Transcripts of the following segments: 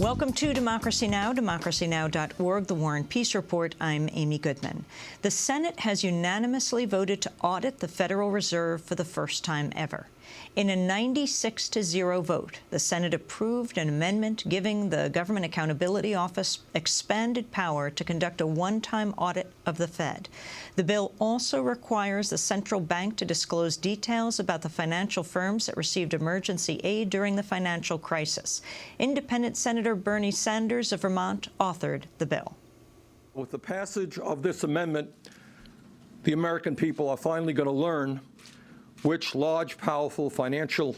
Welcome to Democracy Now!, democracynow.org, The War and Peace Report. I'm Amy Goodman. The Senate has unanimously voted to audit the Federal Reserve for the first time ever. In a 96-0 vote, the Senate approved an amendment giving the Government Accountability Office expanded power to conduct a one-time audit of the Fed. The bill also requires the central bank to disclose details about the financial firms that received emergency aid during the financial crisis. Independent Senator Bernie Sanders of Vermont authored the bill. With the passage of this amendment, the American people are finally going to learn which large, powerful financial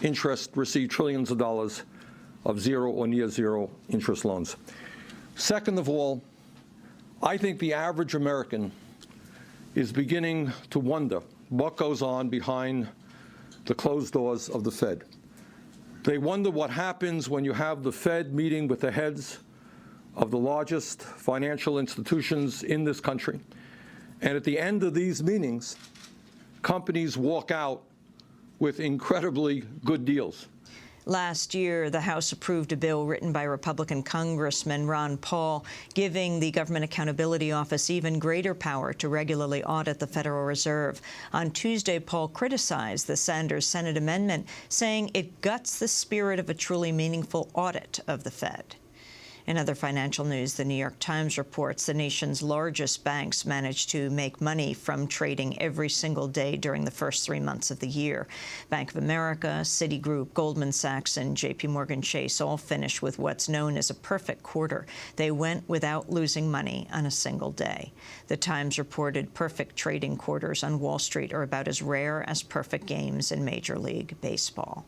interests receive trillions of dollars of zero or near zero interest loans. Second of all, I think the average American is beginning to wonder what goes on behind the closed doors of the Fed. They wonder what happens when you have the Fed meeting with the heads of the largest financial institutions in this country. And at the end of these meetings, companies walk out with incredibly good deals. Last year, the House approved a bill written by Republican Congressman Ron Paul, giving the Government Accountability Office even greater power to regularly audit the Federal Reserve. On Tuesday, Paul criticized the Sanders Senate amendment, saying it guts the spirit of a truly meaningful audit of the Fed. In other financial news, the New York Times reports the nation's largest banks managed to make money from trading every single day during the first 3 months of the year. Bank of America, Citigroup, Goldman Sachs, and JP Chase all finished with what's known as a perfect quarter. They went without losing money on a single day. The Times reported perfect trading quarters on Wall Street are about as rare as perfect games in Major League Baseball.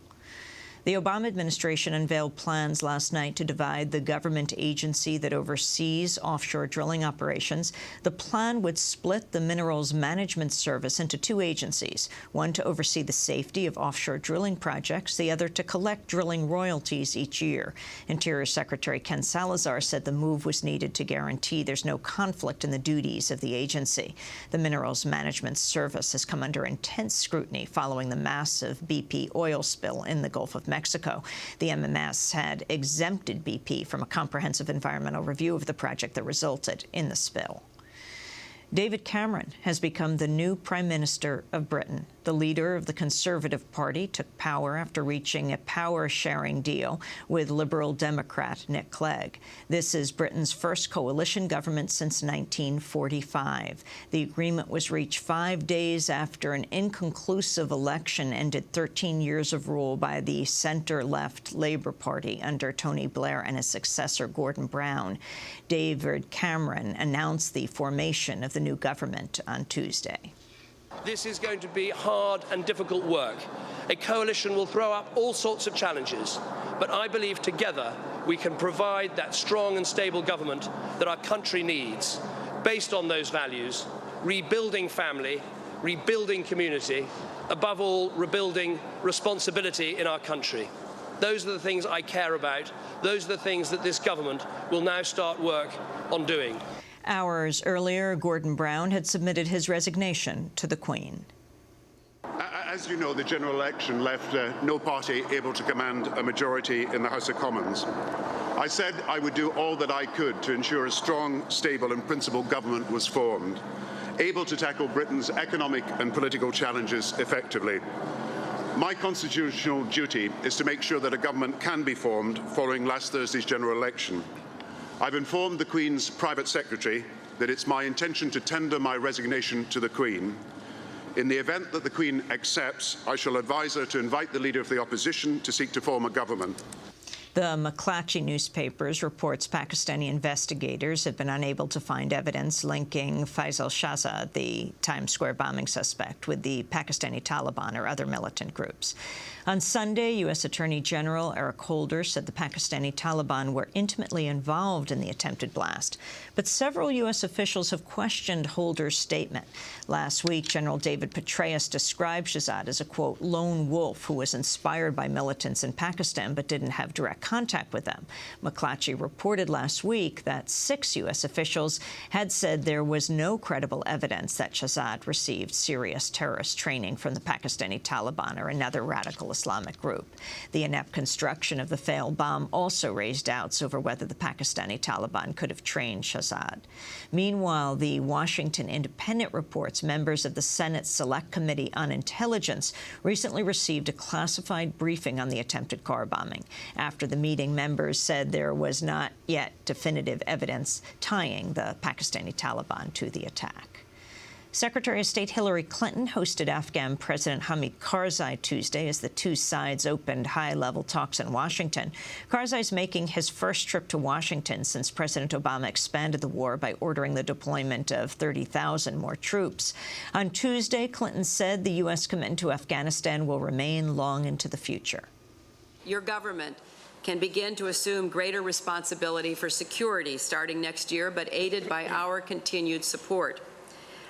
The Obama administration unveiled plans last night to divide the government agency that oversees offshore drilling operations. The plan would split the Minerals Management Service into two agencies, one to oversee the safety of offshore drilling projects, the other to collect drilling royalties each year. Interior Secretary Ken Salazar said the move was needed to guarantee there's no conflict in the duties of the agency. The Minerals Management Service has come under intense scrutiny following the massive BP oil spill in the Gulf of Mexico. The MMS had exempted BP from a comprehensive environmental review of the project that resulted in the spill. David Cameron has become the new Prime Minister of Britain. The leader of the Conservative Party took power after reaching a power-sharing deal with Liberal Democrat Nick Clegg. This is Britain's first coalition government since 1945. The agreement was reached 5 days after an inconclusive election ended 13 years of rule by the centre-left Labour Party under Tony Blair and his successor Gordon Brown. David Cameron announced the formation of the new government on Tuesday. This is going to be hard and difficult work. A coalition will throw up all sorts of challenges, but I believe together we can provide that strong and stable government that our country needs, based on those values, rebuilding family, rebuilding community, above all, rebuilding responsibility in our country. Those are the things I care about. Those are the things that this government will now start work on doing. Hours earlier, Gordon Brown had submitted his resignation to the Queen. As you know, the general election left no party able to command a majority in the House of Commons. I said I would do all that I could to ensure a strong, stable and principled government was formed, able to tackle Britain's economic and political challenges effectively. My constitutional duty is to make sure that a government can be formed following last Thursday's general election. I've informed the Queen's private secretary that it's my intention to tender my resignation to the Queen. In the event that the Queen accepts, I shall advise her to invite the Leader of the Opposition to seek to form a government. The McClatchy newspapers reports Pakistani investigators have been unable to find evidence linking Faisal Shahzad, the Times Square bombing suspect, with the Pakistani Taliban or other militant groups. On Sunday, U.S. Attorney General Eric Holder said the Pakistani Taliban were intimately involved in the attempted blast. But several U.S. officials have questioned Holder's statement. Last week, General David Petraeus described Shahzad as a, quote, lone wolf who was inspired by militants in Pakistan but didn't have direct contact with them. McClatchy reported last week that 6 U.S. officials had said there was no credible evidence that Shahzad received serious terrorist training from the Pakistani Taliban or another radical radical Islamic group. The inept construction of the failed bomb also raised doubts over whether the Pakistani Taliban could have trained Shahzad. Meanwhile, the Washington Independent reports members of the Senate Select Committee on Intelligence recently received a classified briefing on the attempted car bombing. After the meeting, members said there was not yet definitive evidence tying the Pakistani Taliban to the attack. Secretary of State Hillary Clinton hosted Afghan President Hamid Karzai Tuesday as the two sides opened high-level talks in Washington. Karzai's making his first trip to Washington since President Obama expanded the war by ordering the deployment of 30,000 more troops. On Tuesday, Clinton said the U.S. commitment to Afghanistan will remain long into the future. Your government can begin to assume greater responsibility for security starting next year, but aided by our continued support.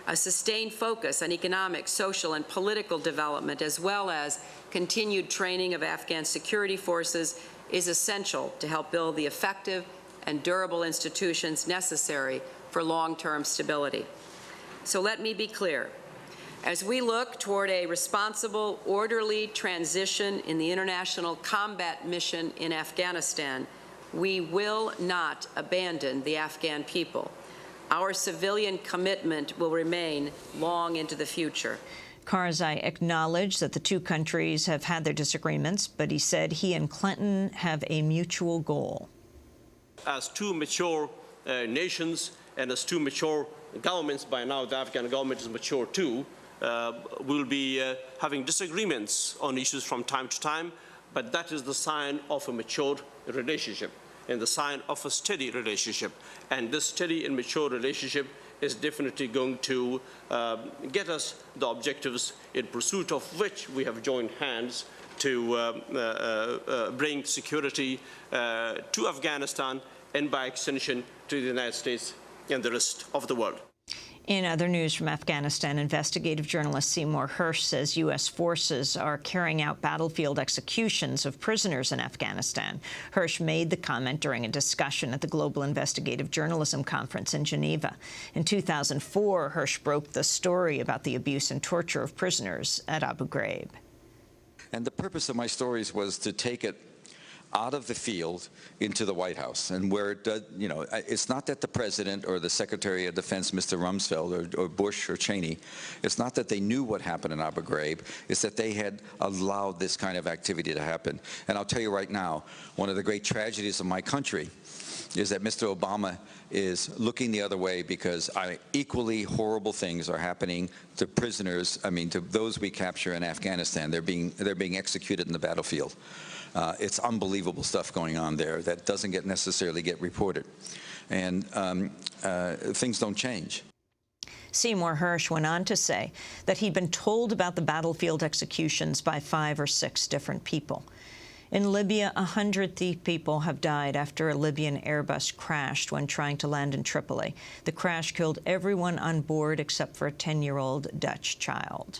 A sustained focus on economic, social, and political development, as well as continued training of Afghan security forces, is essential to help build the effective and durable institutions necessary for long-term stability. So let me be clear. As we look toward a responsible, orderly transition in the international combat mission in Afghanistan, we will not abandon the Afghan people. Our civilian commitment will remain long into the future. Karzai acknowledged that the two countries have had their disagreements, but he said he and Clinton have a mutual goal. As two mature nations and as two mature governments, by now the Afghan government is mature too, we'll be having disagreements on issues from time to time, but that is the sign of a mature relationship and the sign of a steady relationship. And this steady and mature relationship is definitely going to get us the objectives in pursuit of which we have joined hands to bring security to Afghanistan and by extension to the United States and the rest of the world. In other news from Afghanistan, investigative journalist Seymour Hersh says U.S. forces are carrying out battlefield executions of prisoners in Afghanistan. Hersh made the comment during a discussion at the Global Investigative Journalism Conference in Geneva. In 2004, Hersh broke the story about the abuse and torture of prisoners at Abu Ghraib. And the purpose of my stories was to take it out of the field into the White House, and where it does, you know, it's not that the President or the Secretary of Defense, Mr. Rumsfeld, or Bush or Cheney, it's not that they knew what happened in Abu Ghraib, it's that they had allowed this kind of activity to happen. And I'll tell you right now, one of the great tragedies of my country is that Mr. Obama is looking the other way, because equally horrible things are happening to prisoners, to those we capture in Afghanistan. They're being executed in the battlefield. It's unbelievable stuff going on there that doesn't necessarily get reported. And things don't change. Seymour Hersh went on to say that he'd been told about the battlefield executions by 5 or 6 different people. In Libya, 100 people have died after a Libyan Airbus crashed when trying to land in Tripoli. The crash killed everyone on board except for a 10-year-old Dutch child.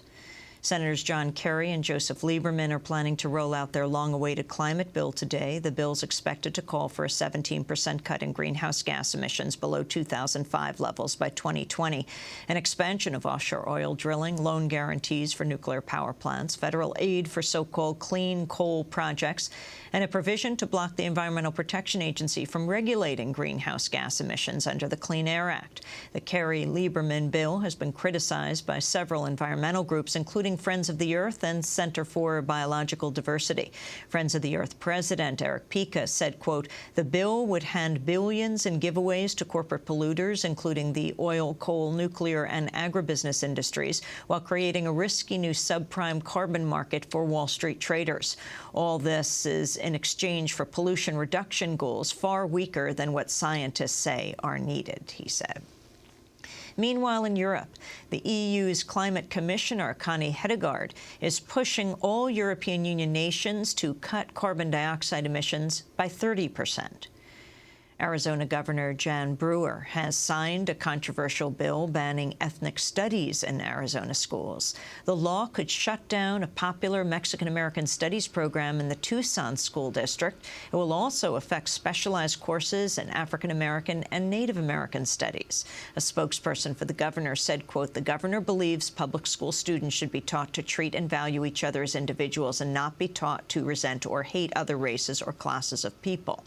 Senators John Kerry and Joseph Lieberman are planning to roll out their long-awaited climate bill today. The bill's expected to call for a 17% cut in greenhouse gas emissions below 2005 levels by 2020, an expansion of offshore oil drilling, loan guarantees for nuclear power plants, federal aid for so-called clean coal projects, and a provision to block the Environmental Protection Agency from regulating greenhouse gas emissions under the Clean Air Act. The Kerry-Lieberman bill has been criticized by several environmental groups, including Friends of the Earth and Center for Biological Diversity. Friends of the Earth President Eric Pica said, quote, "The bill would hand billions in giveaways to corporate polluters, including the oil, coal, nuclear, and agribusiness industries, while creating a risky new subprime carbon market for Wall Street traders. All this is in exchange for pollution reduction goals far weaker than what scientists say are needed," he said. Meanwhile, in Europe, the EU's climate commissioner, Connie Hedegaard, is pushing all European Union nations to cut carbon dioxide emissions by 30%. Arizona Governor Jan Brewer has signed a controversial bill banning ethnic studies in Arizona schools. The law could shut down a popular Mexican-American studies program in the Tucson School District. It will also affect specialized courses in African-American and Native American studies. A spokesperson for the governor said, quote, "The governor believes public school students should be taught to treat and value each other as individuals and not be taught to resent or hate other races or classes of people."